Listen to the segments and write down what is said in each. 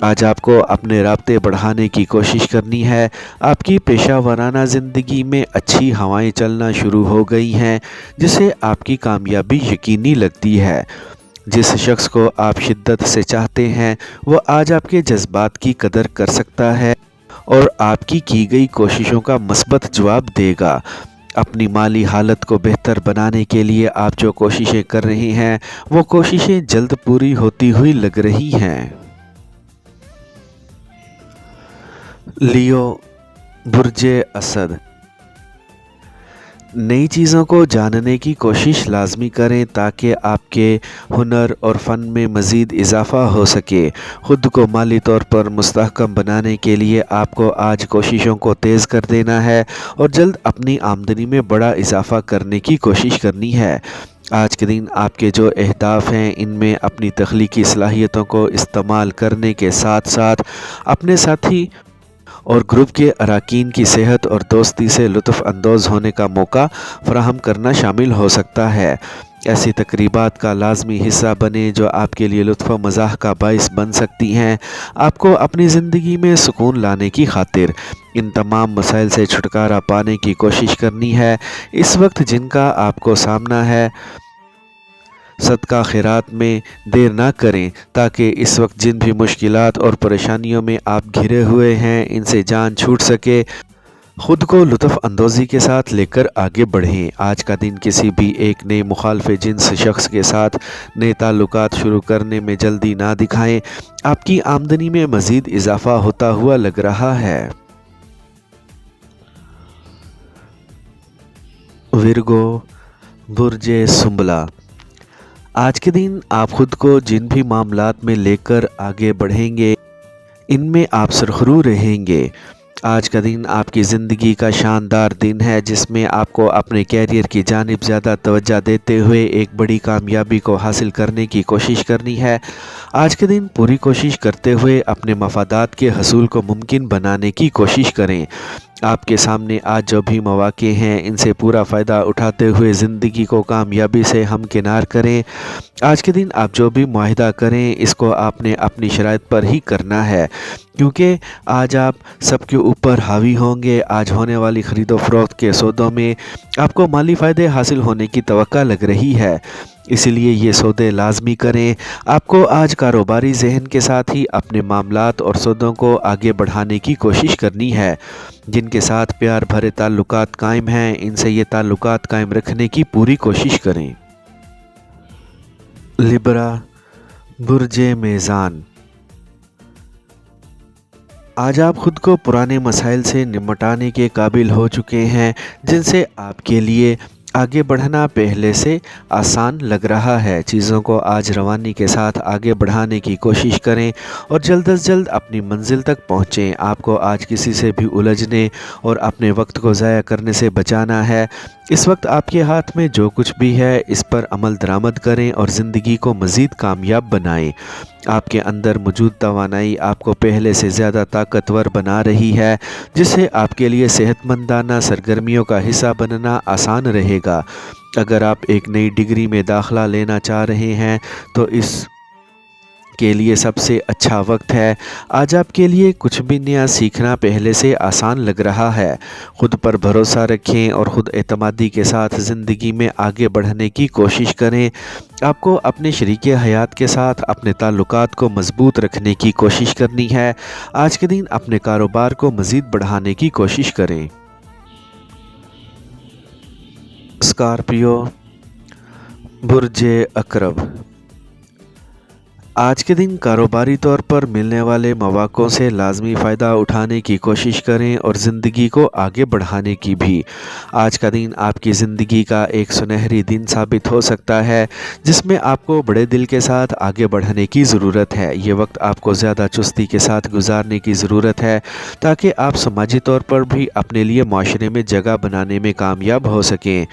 آج آپ کو اپنے رابطے بڑھانے کی کوشش کرنی ہے۔ آپ کی پیشہ ورانہ زندگی میں اچھی ہوائیں چلنا شروع ہو گئی ہیں، جسے آپ کی کامیابی یقینی لگتی ہے۔ جس شخص کو آپ شدت سے چاہتے ہیں وہ آج آپ کے جذبات کی قدر کر سکتا ہے اور آپ کی گئی کوششوں کا مثبت جواب دے گا۔ اپنی مالی حالت کو بہتر بنانے کے لیے آپ جو کوششیں کر رہے ہیں وہ کوششیں جلد پوری ہوتی ہوئی لگ رہی ہیں۔ لیو، برج اسد، نئی چیزوں کو جاننے کی کوشش لازمی کریں تاکہ آپ کے ہنر اور فن میں مزید اضافہ ہو سکے۔ خود کو مالی طور پر مستحکم بنانے کے لیے آپ کو آج کوششوں کو تیز کر دینا ہے اور جلد اپنی آمدنی میں بڑا اضافہ کرنے کی کوشش کرنی ہے۔ آج کے دن آپ کے جو اہداف ہیں ان میں اپنی تخلیقی صلاحیتوں کو استعمال کرنے کے ساتھ ساتھ اپنے ساتھی اور گروپ کے اراکین کی صحت اور دوستی سے لطف اندوز ہونے کا موقع فراہم کرنا شامل ہو سکتا ہے۔ ایسی تقریبات کا لازمی حصہ بنیں جو آپ کے لیے لطف و مزاح کا باعث بن سکتی ہیں۔ آپ کو اپنی زندگی میں سکون لانے کی خاطر ان تمام مسائل سے چھٹکارا پانے کی کوشش کرنی ہے۔ اس وقت جن کا آپ کو سامنا ہے، صدقہ خیرات میں دیر نہ کریں تاکہ اس وقت جن بھی مشکلات اور پریشانیوں میں آپ گھرے ہوئے ہیں ان سے جان چھوٹ سکے۔ خود کو لطف اندوزی کے ساتھ لے کر آگے بڑھیں۔ آج کا دن کسی بھی ایک نئے مخالف جنس شخص کے ساتھ نئے تعلقات شروع کرنے میں جلدی نہ دکھائیں۔ آپ کی آمدنی میں مزید اضافہ ہوتا ہوا لگ رہا ہے۔ ورگو، برج سنبلہ، آج کے دن آپ خود کو جن بھی معاملات میں لے کر آگے بڑھیں گے ان میں آپ سرخرو رہیں گے۔ آج کا دن آپ کی زندگی کا شاندار دن ہے جس میں آپ کو اپنے کیریئر کی جانب زیادہ توجہ دیتے ہوئے ایک بڑی کامیابی کو حاصل کرنے کی کوشش کرنی ہے۔ آج کے دن پوری کوشش کرتے ہوئے اپنے مفادات کے حصول کو ممکن بنانے کی کوشش کریں۔ آپ کے سامنے آج جو بھی مواقع ہیں ان سے پورا فائدہ اٹھاتے ہوئے زندگی کو کامیابی سے ہمکنار کریں۔ آج کے دن آپ جو بھی معاہدہ کریں اس کو آپ نے اپنی شرائط پر ہی کرنا ہے، کیونکہ آج آپ سب کے اوپر حاوی ہوں گے۔ آج ہونے والی خرید و فروخت کے سودوں میں آپ کو مالی فائدے حاصل ہونے کی توقع لگ رہی ہے، اس لیے یہ سودے لازمی کریں۔ آپ کو آج کاروباری ذہن کے ساتھ ہی اپنے معاملات اور سودوں کو آگے بڑھانے کی کوشش کرنی ہے۔ جن کے ساتھ پیار بھرے تعلقات قائم ہیں ان سے یہ تعلقات قائم رکھنے کی پوری کوشش کریں۔ لبرا، برج میزان، آج آپ خود کو پرانے مسائل سے نمٹانے کے قابل ہو چکے ہیں جن سے آپ کے لیے آگے بڑھنا پہلے سے آسان لگ رہا ہے۔ چیزوں کو آج روانی کے ساتھ آگے بڑھانے کی کوشش کریں اور جلد از جلد اپنی منزل تک پہنچیں۔ آپ کو آج کسی سے بھی الجھنے اور اپنے وقت کو ضائع کرنے سے بچانا ہے۔ اس وقت آپ کے ہاتھ میں جو کچھ بھی ہے اس پر عمل درآمد کریں اور زندگی کو مزید کامیاب بنائیں۔ آپ کے اندر موجود توانائی آپ کو پہلے سے زیادہ طاقتور بنا رہی ہے، جس سے آپ کے لیے صحت مندانہ سرگرمیوں کا حصہ بننا آسان رہے گا۔ اگر آپ ایک نئی ڈگری میں داخلہ لینا چاہ رہے ہیں تو اس کے لیے سب سے اچھا وقت ہے۔ آج آپ کے لیے کچھ بھی نیا سیکھنا پہلے سے آسان لگ رہا ہے۔ خود پر بھروسہ رکھیں اور خود اعتمادی کے ساتھ زندگی میں آگے بڑھنے کی کوشش کریں۔ آپ کو اپنے شریک حیات کے ساتھ اپنے تعلقات کو مضبوط رکھنے کی کوشش کرنی ہے۔ آج کے دن اپنے کاروبار کو مزید بڑھانے کی کوشش کریں۔ اسکارپیو، برج عقرب، آج کے دن کاروباری طور پر ملنے والے مواقعوں سے لازمی فائدہ اٹھانے کی کوشش کریں اور زندگی کو آگے بڑھانے کی بھی۔ آج کا دن آپ کی زندگی کا ایک سنہری دن ثابت ہو سکتا ہے جس میں آپ کو بڑے دل کے ساتھ آگے بڑھنے کی ضرورت ہے۔ یہ وقت آپ کو زیادہ چستی کے ساتھ گزارنے کی ضرورت ہے تاکہ آپ سماجی طور پر بھی اپنے لیے معاشرے میں جگہ بنانے میں کامیاب ہو سکیں۔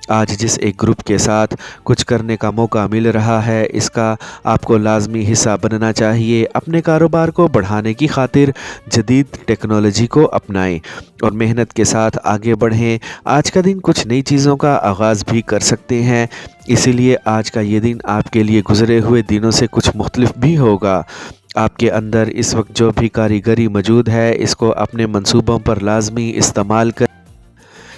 آج جس ایک گروپ کے ساتھ کچھ کرنے کا موقع مل رہا ہے اس کا آپ کو لازمی حصہ بننا چاہیے۔ اپنے کاروبار کو بڑھانے کی خاطر جدید ٹیکنالوجی کو اپنائیں اور محنت کے ساتھ آگے بڑھیں۔ آج کا دن کچھ نئی چیزوں کا آغاز بھی کر سکتے ہیں، اسی لیے آج کا یہ دن آپ کے لیے گزرے ہوئے دنوں سے کچھ مختلف بھی ہوگا۔ آپ کے اندر اس وقت جو بھی کاریگری موجود ہے اس کو اپنے منصوبوں پر لازمی استعمال کر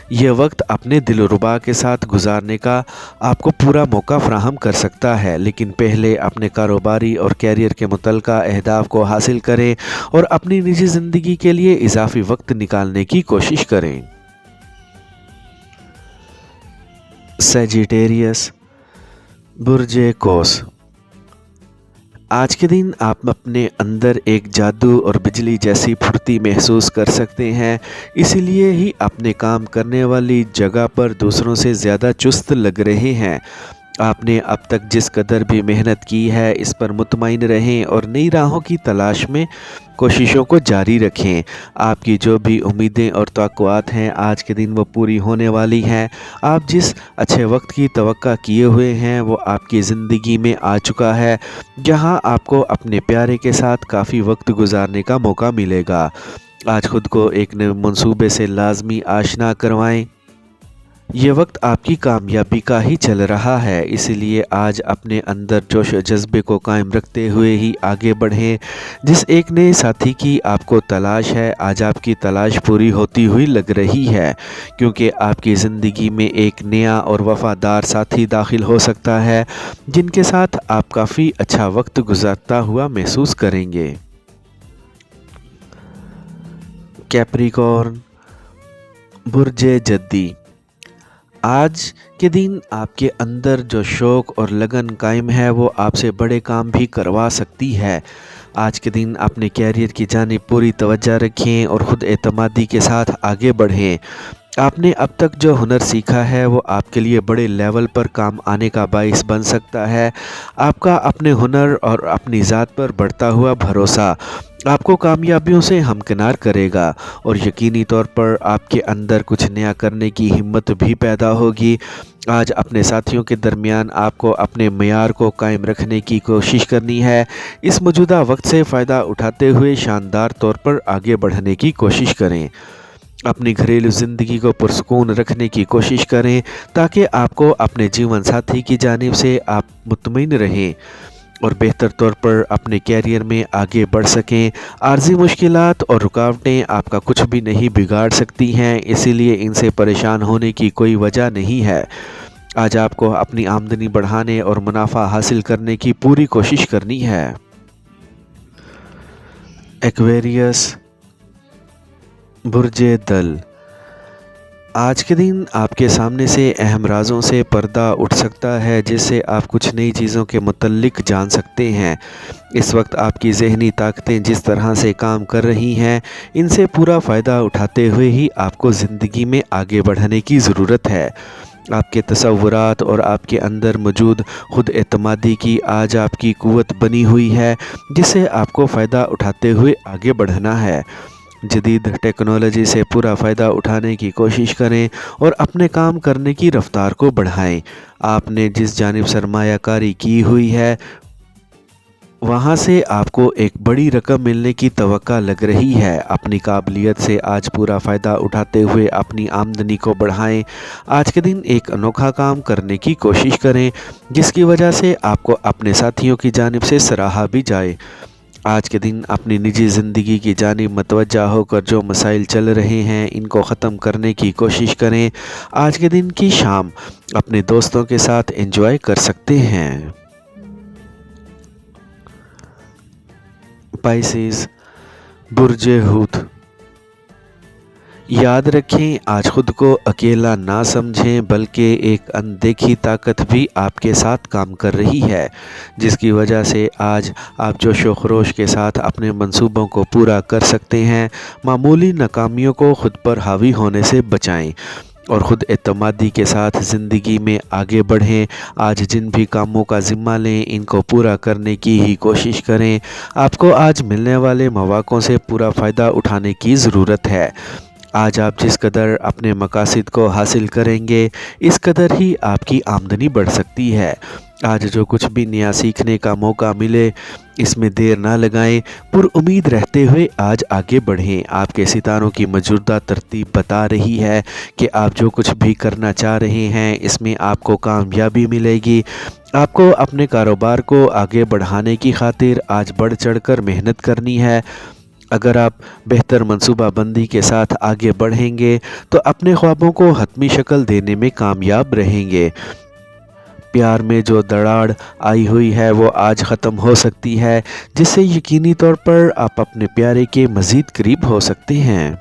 یہ وقت اپنے دل و ربا کے ساتھ گزارنے کا آپ کو پورا موقع فراہم کر سکتا ہے، لیکن پہلے اپنے کاروباری اور کیریئر کے متعلقہ اہداف کو حاصل کریں اور اپنی نجی زندگی کے لیے اضافی وقت نکالنے کی کوشش کریں۔ سیجیٹیریس، برج قوس۔ آج کے دن آپ اپنے اندر ایک جادو اور بجلی جیسی پھرتی محسوس کر سکتے ہیں، اسی لیے ہی اپنے کام کرنے والی جگہ پر دوسروں سے زیادہ چست لگ رہے ہیں۔ آپ نے اب تک جس قدر بھی محنت کی ہے اس پر مطمئن رہیں اور نئی راہوں کی تلاش میں کوششوں کو جاری رکھیں۔ آپ کی جو بھی امیدیں اور توقعات ہیں آج کے دن وہ پوری ہونے والی ہیں۔ آپ جس اچھے وقت کی توقع کیے ہوئے ہیں وہ آپ کی زندگی میں آ چکا ہے، جہاں آپ کو اپنے پیارے کے ساتھ کافی وقت گزارنے کا موقع ملے گا۔ آج خود کو ایک نئے منصوبے سے لازمی آشنا کروائیں۔ یہ وقت آپ کی کامیابی کا ہی چل رہا ہے، اسی لیے آج اپنے اندر جوش و جذبے کو قائم رکھتے ہوئے ہی آگے بڑھیں۔ جس ایک نئے ساتھی کی آپ کو تلاش ہے آج آپ کی تلاش پوری ہوتی ہوئی لگ رہی ہے، کیونکہ آپ کی زندگی میں ایک نیا اور وفادار ساتھی داخل ہو سکتا ہے جن کے ساتھ آپ کافی اچھا وقت گزارتا ہوا محسوس کریں گے۔ کیپریکارن، برج جدی۔ آج کے دن آپ کے اندر جو شوق اور لگن قائم ہے وہ آپ سے بڑے کام بھی کروا سکتی ہے۔ آج کے دن اپنے کیریئر کی جانب پوری توجہ رکھیں اور خود اعتمادی کے ساتھ آگے بڑھیں۔ آپ نے اب تک جو ہنر سیکھا ہے وہ آپ کے لیے بڑے لیول پر کام آنے کا باعث بن سکتا ہے۔ آپ کا اپنے ہنر اور اپنی ذات پر بڑھتا ہوا بھروسہ آپ کو کامیابیوں سے ہمکنار کرے گا اور یقینی طور پر آپ کے اندر کچھ نیا کرنے کی ہمت بھی پیدا ہوگی۔ آج اپنے ساتھیوں کے درمیان آپ کو اپنے معیار کو قائم رکھنے کی کوشش کرنی ہے۔ اس موجودہ وقت سے فائدہ اٹھاتے ہوئے شاندار طور پر آگے بڑھنے کی کوشش کریں۔ اپنی گھریلو زندگی کو پرسکون رکھنے کی کوشش کریں تاکہ آپ کو اپنے جیون ساتھی کی جانب سے آپ مطمئن رہیں اور بہتر طور پر اپنے کیریئر میں آگے بڑھ سکیں۔ عارضی مشکلات اور رکاوٹیں آپ کا کچھ بھی نہیں بگاڑ سکتی ہیں، اسی لیے ان سے پریشان ہونے کی کوئی وجہ نہیں ہے۔ آج آپ کو اپنی آمدنی بڑھانے اور منافع حاصل کرنے کی پوری کوشش کرنی ہے۔ ایکویریس، برج دل۔ آج کے دن آپ کے سامنے سے اہم رازوں سے پردہ اٹھ سکتا ہے جس سے آپ کچھ نئی چیزوں کے متعلق جان سکتے ہیں۔ اس وقت آپ کی ذہنی طاقتیں جس طرح سے کام کر رہی ہیں ان سے پورا فائدہ اٹھاتے ہوئے ہی آپ کو زندگی میں آگے بڑھنے کی ضرورت ہے۔ آپ کے تصورات اور آپ کے اندر موجود خود اعتمادی کی آج آپ کی قوت بنی ہوئی ہے جس سے آپ کو فائدہ اٹھاتے ہوئے آگے بڑھنا ہے۔ جدید ٹیکنالوجی سے پورا فائدہ اٹھانے کی کوشش کریں اور اپنے کام کرنے کی رفتار کو بڑھائیں۔ آپ نے جس جانب سرمایہ کاری کی ہوئی ہے وہاں سے آپ کو ایک بڑی رقم ملنے کی توقع لگ رہی ہے۔ اپنی قابلیت سے آج پورا فائدہ اٹھاتے ہوئے اپنی آمدنی کو بڑھائیں۔ آج کے دن ایک انوکھا کام کرنے کی کوشش کریں جس کی وجہ سے آپ کو اپنے ساتھیوں کی جانب سے سراہا بھی جائے۔ آج کے دن اپنی نجی زندگی کی جانب متوجہ ہو کر جو مسائل چل رہے ہیں ان کو ختم کرنے کی کوشش کریں۔ آج کے دن کی شام اپنے دوستوں کے ساتھ انجوائے کر سکتے ہیں۔ پائسیز، برج حوت۔ یاد رکھیں آج خود کو اکیلا نہ سمجھیں بلکہ ایک اندیکھی طاقت بھی آپ کے ساتھ کام کر رہی ہے جس کی وجہ سے آج آپ جوش و خروش کے ساتھ اپنے منصوبوں کو پورا کر سکتے ہیں۔ معمولی ناکامیوں کو خود پر حاوی ہونے سے بچائیں اور خود اعتمادی کے ساتھ زندگی میں آگے بڑھیں۔ آج جن بھی کاموں کا ذمہ لیں ان کو پورا کرنے کی ہی کوشش کریں۔ آپ کو آج ملنے والے مواقعوں سے پورا فائدہ اٹھانے کی ضرورت ہے۔ آج آپ جس قدر اپنے مقاصد کو حاصل کریں گے اس قدر ہی آپ کی آمدنی بڑھ سکتی ہے۔ آج جو کچھ بھی نیا سیکھنے کا موقع ملے اس میں دیر نہ لگائیں، پر امید رہتے ہوئے آج آگے بڑھیں۔ آپ کے ستاروں کی موجودہ ترتیب بتا رہی ہے کہ آپ جو کچھ بھی کرنا چاہ رہے ہیں اس میں آپ کو کامیابی ملے گی۔ آپ کو اپنے کاروبار کو آگے بڑھانے کی خاطر آج بڑھ چڑھ کر محنت کرنی ہے۔ اگر آپ بہتر منصوبہ بندی کے ساتھ آگے بڑھیں گے تو اپنے خوابوں کو حتمی شکل دینے میں کامیاب رہیں گے۔ پیار میں جو دراڑ آئی ہوئی ہے وہ آج ختم ہو سکتی ہے، جس سے یقینی طور پر آپ اپنے پیارے کے مزید قریب ہو سکتے ہیں۔